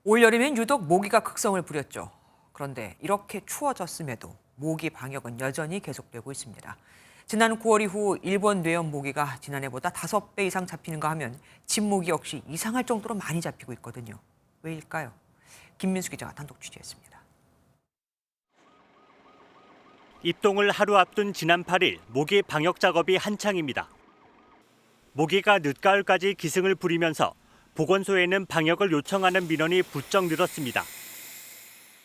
올여름엔 유독 모기가 극성을 부렸죠. 그런데 이렇게 추워졌음에도 모기 방역은 여전히 계속되고 있습니다. 지난 9월 이후 일본 뇌염 모기가 지난해보다 5배 이상 잡히는가 하면 진모기 역시 이상할 정도로 많이 잡히고 있거든요. 왜일까요? 김민수 기자가 단독 취재했습니다. 입동을 하루 앞둔 지난 8일 모기 방역 작업이 한창입니다. 모기가 늦가을까지 기승을 부리면서 보건소에는 방역을 요청하는 민원이 부쩍 늘었습니다.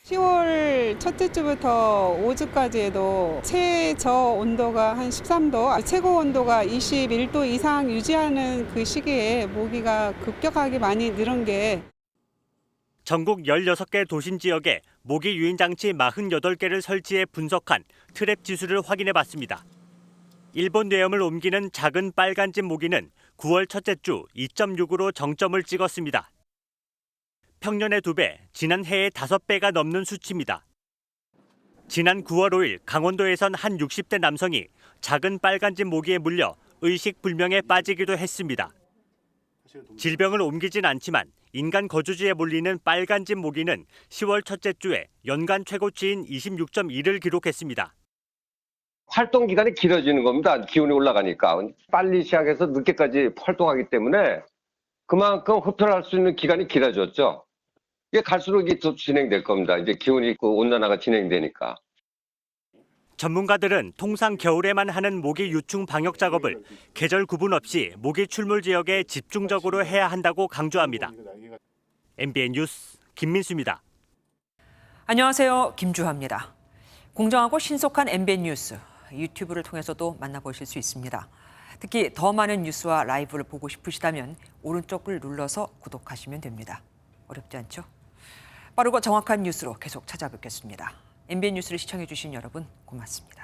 10월 첫째 주부터 5주까지에도 최저 온도가 한 13도, 최고 온도가 21도 이상 유지하는 그 시기에 모기가 급격하게 많이 늘은 게 전국 16개 도심 지역에 모기 유인 장치 48개를 설치해 분석한 트랩 지수를 확인해 봤습니다. 일본 뇌염을 옮기는 작은 빨간집 모기는 9월 첫째 주 2.6으로 정점을 찍었습니다. 평년의 2배, 지난해의 5배가 넘는 수치입니다. 지난 9월 5일 강원도에선 한 60대 남성이 작은 빨간집 모기에 물려 의식불명에 빠지기도 했습니다. 질병을 옮기진 않지만 인간 거주지에 몰리는 빨간집 모기는 10월 첫째 주에 연간 최고치인 26.1을 기록했습니다. 활동 기간이 길어지는 겁니다. 기온이 올라가니까. 빨리 시작해서 늦게까지 활동하기 때문에 그만큼 흡혈할 수 있는 기간이 길어졌죠. 이게 갈수록 이게 더 진행될 겁니다. 이제 기온이 온난화가 진행되니까. 전문가들은 통상 겨울에만 하는 모기 유충 방역 작업을 계절 구분 없이 모기 출몰 지역에 집중적으로 해야 한다고 강조합니다. MBN 뉴스 김민수입니다. 안녕하세요. 김주하입니다. 공정하고 신속한 MBN 뉴스, 유튜브를 통해서도 만나보실 수 있습니다. 특히 더 많은 뉴스와 라이브를 보고 싶으시다면 오른쪽을 눌러서 구독하시면 됩니다. 어렵지 않죠? 빠르고 정확한 뉴스로 계속 찾아뵙겠습니다. MBN 뉴스를 시청해주신 여러분 고맙습니다.